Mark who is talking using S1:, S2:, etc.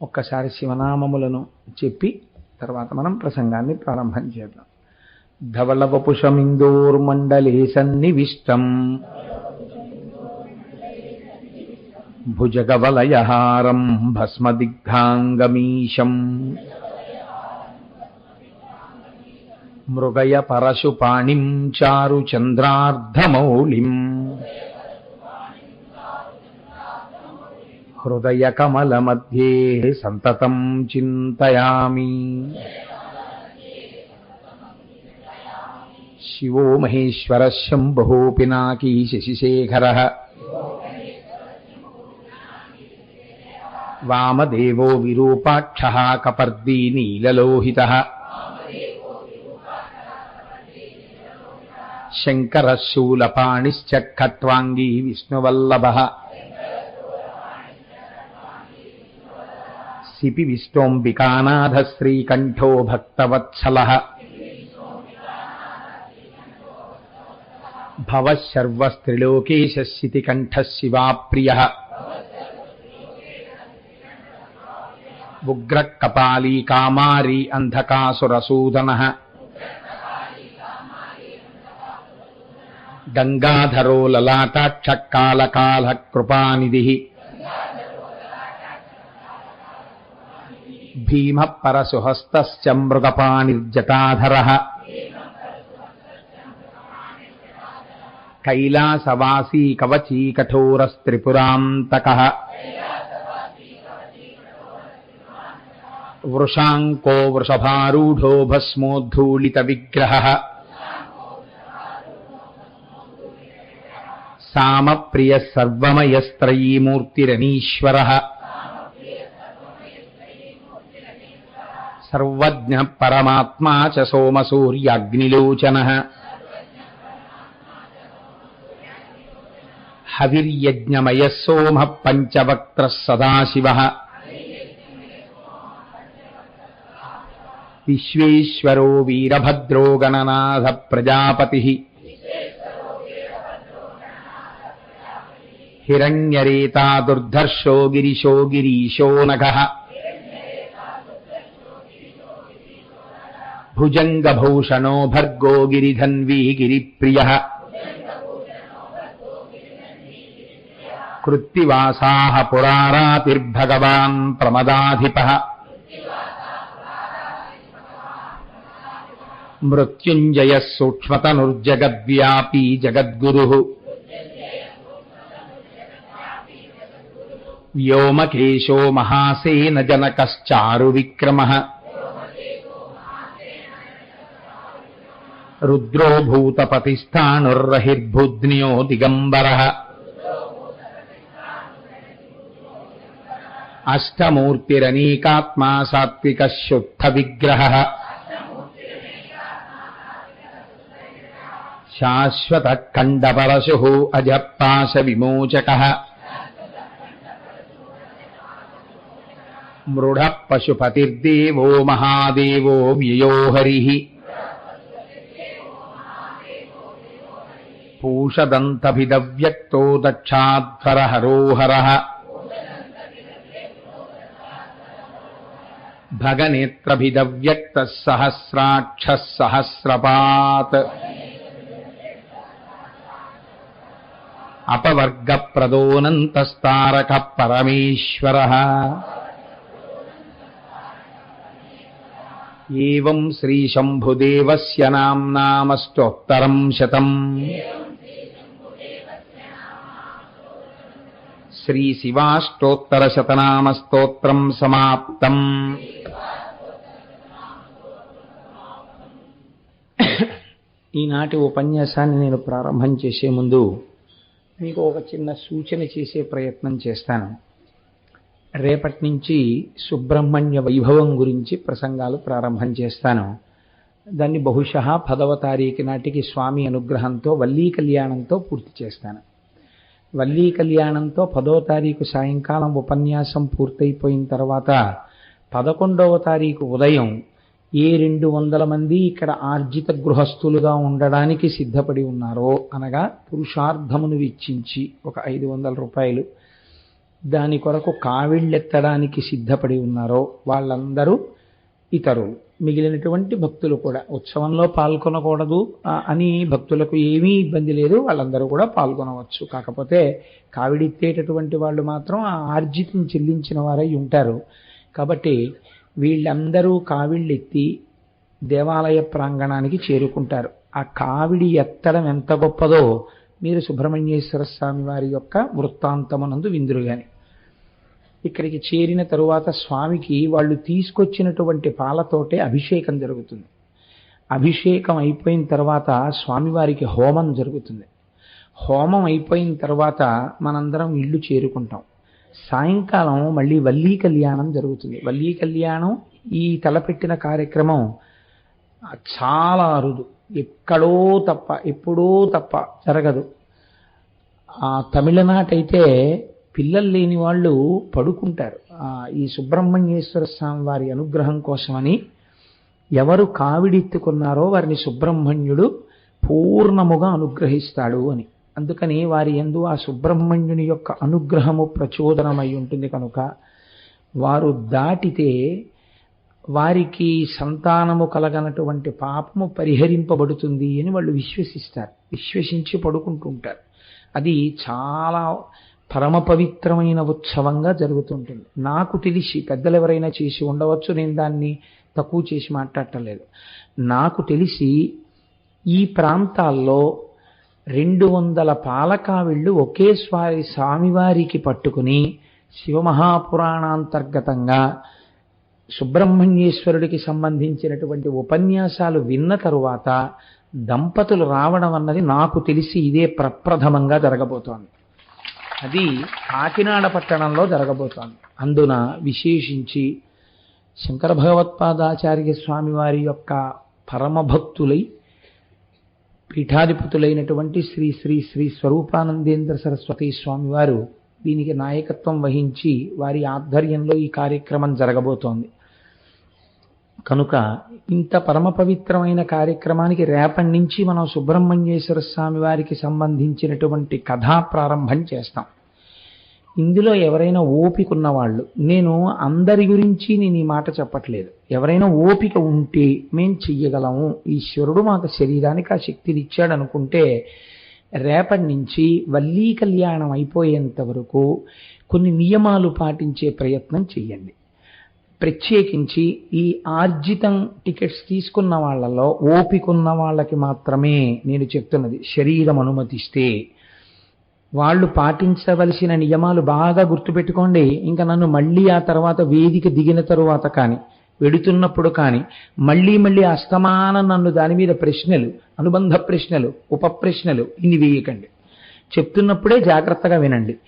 S1: ఒక్కసారి శివనామములను చెప్పి తర్వాత మనం ప్రసంగాన్ని ప్రారంభం చేద్దాం. ధవళవపుషమిందోర్మండలే సన్నివిష్టం భుజగవలయహారం భస్మదిగ్ధాంగమీశం మృగయ పరశుపాణిం చారుచంద్రార్ధమౌళిం హృదయకమలమధ్యే సంతతం చింతయామి. శివో మహేశ్వరః శంభుః పినాకీ శశిశేఖరః వామదేవో విరూపాక్షః కపర్దీ నీలలోహితః శంకరః శూలపాణిశ్చ ఖట్వాంగీ విష్ణువల్లభః సిపి విష్ణోంబికానాథ శ్రీకంఠో భక్తవత్సలః భవః సర్వస్త్రిలోకేశ శితికంఠః శివాప్రియః ఉగ్రః కపాలీ కామారీ అంధకాసురసూదనః గంగాధరో లలాటాక్ష కాళకాలః కృపానిధిః భీమః పరశుహస్తశ్చ మృగపాణిర్జటాధరః కైలాసవాసీ కవచీ కఠోరస్త్రిపురాంతకః వృషాంకో వృషభారూఢో భస్మోద్ధూళిత విగ్రహః సామప్రియః సర్వమయస్త్రయీమూర్తిరనీశ్వరః సర్వజ్ఞః పరమాత్మా చ సోమసూర్యాగ్నిలోచనః హవిర్యజ్ఞమయః సోమః పంచవక్త్రః సదాశివః విశ్వేశ్వరో వీరభద్రో గణనాథ ప్రజాపతిః హిరణ్యరేతా దుర్ధర్షో గిరిశో గిరీశో నఘః భుజంగభూషణో భర్గో గిరిధన్వీ గిరిప్రియః కృత్తివాసాః పురారాతిర్భగవాన్ ప్రమదాధిపః మృత్యుంజయః సూక్ష్మతనుర్జగద్వ్యాపీ జగద్గురుః వ్యోమకేశో మహాసేన జనకశ్చారు విక్రమః రుద్రో భూతపతిస్థాణుర్రహిర్భుజ్ఞో దిగంబరః అష్టమూర్తిరనీకాత్మా సాత్వికः శుద్ధ విగ్రహః శాశ్వతః ఖండపరశుః అజపాశ విమోచకః మృఢః పశుపతిర్దేవో మహాదేవో వ్యయో హరిః పూషదంతభిదవ్యక్తో దక్షాధ్వరహరో హరః భగనేత్రభిదవ్యక్తః సహస్రాక్షः సహస్రపాత్ అపవర్గప్రదోనంతస్తారకః పరమేశ్వరః ఏవం శ్రీశంభుదేవస్య నామ్నామష్టోత్తరం శతం శ్రీశివాష్టోత్తరశతనామస్తోత్రం సమాప్తం. ఈనాటి ఉపన్యాసాన్ని నేను ప్రారంభం చేసే ముందు మీకు ఒక చిన్న సూచన చేసే ప్రయత్నం చేస్తాను. రేపటి నుంచి సుబ్రహ్మణ్య వైభవం గురించి ప్రసంగాలు ప్రారంభం చేస్తాను. దాన్ని బహుశः 10వ తారీఖు నాటికి స్వామి అనుగ్రహంతో వల్లీ కళ్యాణంతో పూర్తి చేస్తాను. వల్లీ కళ్యాణంతో 10వ తారీఖు సాయంకాలం ఉపన్యాసం పూర్తయిపోయిన తర్వాత 11వ తారీఖు ఉదయం ఏ 200 మంది ఇక్కడ ఆర్జిత గృహస్థులుగా ఉండడానికి సిద్ధపడి ఉన్నారో, అనగా పురుషార్థమును వెచ్చించి ఒక 500 రూపాయలు దాని కొరకు కావిళ్ళెత్తడానికి సిద్ధపడి ఉన్నారో వాళ్ళందరూ ఇతరులు. మిగిలినటువంటి భక్తులు కూడా ఉత్సవంలో పాల్గొనకూడదు అని భక్తులకు ఏమీ ఇబ్బంది లేదు, వాళ్ళందరూ కూడా పాల్గొనవచ్చు. కాకపోతే కావిడెత్తేటటువంటి వాళ్ళు మాత్రం ఆ ఆర్జితం చెల్లించిన వారై ఉంటారు. కాబట్టి వీళ్ళందరూ కావిళ్ళెత్తి దేవాలయ ప్రాంగణానికి చేరుకుంటారు. ఆ కావిడి ఎత్తడం ఎంత గొప్పదో మీరు సుబ్రహ్మణ్యేశ్వర స్వామి వారి యొక్క వృత్తాంతమునందు విందురుగాని. ఇక్కడికి చేరిన తరువాత స్వామికి వాళ్ళు తీసుకొచ్చినటువంటి పాలతోటే అభిషేకం జరుగుతుంది. అభిషేకం అయిపోయిన తర్వాత స్వామివారికి హోమం జరుగుతుంది. హోమం అయిపోయిన తర్వాత మనందరం ఇల్లు చేరుకుంటాం. సాయంకాలం మళ్ళీ వల్లీ కళ్యాణం జరుగుతుంది. వల్లీ కళ్యాణం ఈ తలపెట్టిన కార్యక్రమం చాలా అరుదు, ఎక్కడో తప్ప ఎప్పుడో తప్ప జరగదు. తమిళనాటైతే పిల్లలు లేని వాళ్ళు పడుకుంటారు. ఈ సుబ్రహ్మణ్యేశ్వర స్వామి వారి అనుగ్రహం కోసమని ఎవరు కావిడెత్తుకున్నారో వారిని సుబ్రహ్మణ్యుడు పూర్ణముగా అనుగ్రహిస్తాడు అని. అందుకని వారి యందు ఆ సుబ్రహ్మణ్యుని యొక్క అనుగ్రహము ప్రచోదనమై ఉంటుంది కనుక వారు దాటితే వారికి సంతానము కలగనటువంటి పాపము పరిహరింపబడుతుంది అని వాళ్ళు విశ్వసిస్తారు. విశ్వసించి పడుకుంటుంటారు. అది చాలా పరమ పవిత్రమైన ఉత్సవంగా జరుగుతుంటుంది. నాకు తెలిసి పెద్దలు ఎవరైనా చేసి ఉండవచ్చు, నేను దాన్ని తక్కువ చేసి మాట్లాడటలేదు. నాకు తెలిసి ఈ ప్రాంతాల్లో 200 పాలకావిళ్ళు ఒకే స్వామివారికి పట్టుకుని శివమహాపురాణాంతర్గతంగా సుబ్రహ్మణ్యేశ్వరుడికి సంబంధించినటువంటి ఉపన్యాసాలు విన్న తరువాత దంపతులు రావడం అన్నది నాకు తెలిసి ఇదే ప్రప్రథమంగా జరగబోతోంది. అది కాకినాడ పట్టణంలో జరగబోతోంది. అందున విశేషించి శంకర భగవత్పాదాచార్య స్వామి వారి యొక్క పరమభక్తులై పీఠాధిపతులైనటువంటి శ్రీ శ్రీ శ్రీ స్వరూపానందేంద్ర సరస్వతి స్వామి వారు దీనికి నాయకత్వం వహించి వారి ఆధ్వర్యంలో ఈ కార్యక్రమం జరగబోతోంది. కనుక ఇంత పరమ పవిత్రమైన కార్యక్రమానికి రేపటి నుంచి మనం సుబ్రహ్మణ్యేశ్వర స్వామి వారికి సంబంధించినటువంటి కథా ప్రారంభం చేస్తాం. ఇందులో ఎవరైనా ఓపిక ఉన్నవాళ్ళు, నేను అందరి గురించి నేను ఈ మాట చెప్పట్లేదు, ఎవరైనా ఓపిక ఉంటే మేం చెయ్యగలము, ఈశ్వరుడు మాకు శరీరానికి ఆ శక్తిని ఇచ్చాడు అనుకుంటే రేపటి నుంచి వల్లీ కళ్యాణం అయిపోయేంత వరకు కొన్ని నియమాలు పాటించే ప్రయత్నం చెయ్యండి. ప్రత్యేకించి ఈ ఆర్జితం టికెట్స్ తీసుకున్న వాళ్ళలో ఓపిక ఉన్న వాళ్ళకి మాత్రమే నేను చెప్తున్నది. శరీరం అనుమతిస్తే వాళ్ళు పాటించవలసిన నియమాలు బాగా గుర్తుపెట్టుకోండి. ఇంకా నన్ను మళ్ళీ ఆ తర్వాత వేదిక దిగిన తరువాత కానీ వెడుతున్నప్పుడు కానీ మళ్ళీ అస్తమానం నన్ను దాని మీద ప్రశ్నలు, అనుబంధ ప్రశ్నలు, ఉప ప్రశ్నలు ఇన్ని వేయకండి. చెప్తున్నప్పుడే జాగ్రత్తగా వినండి.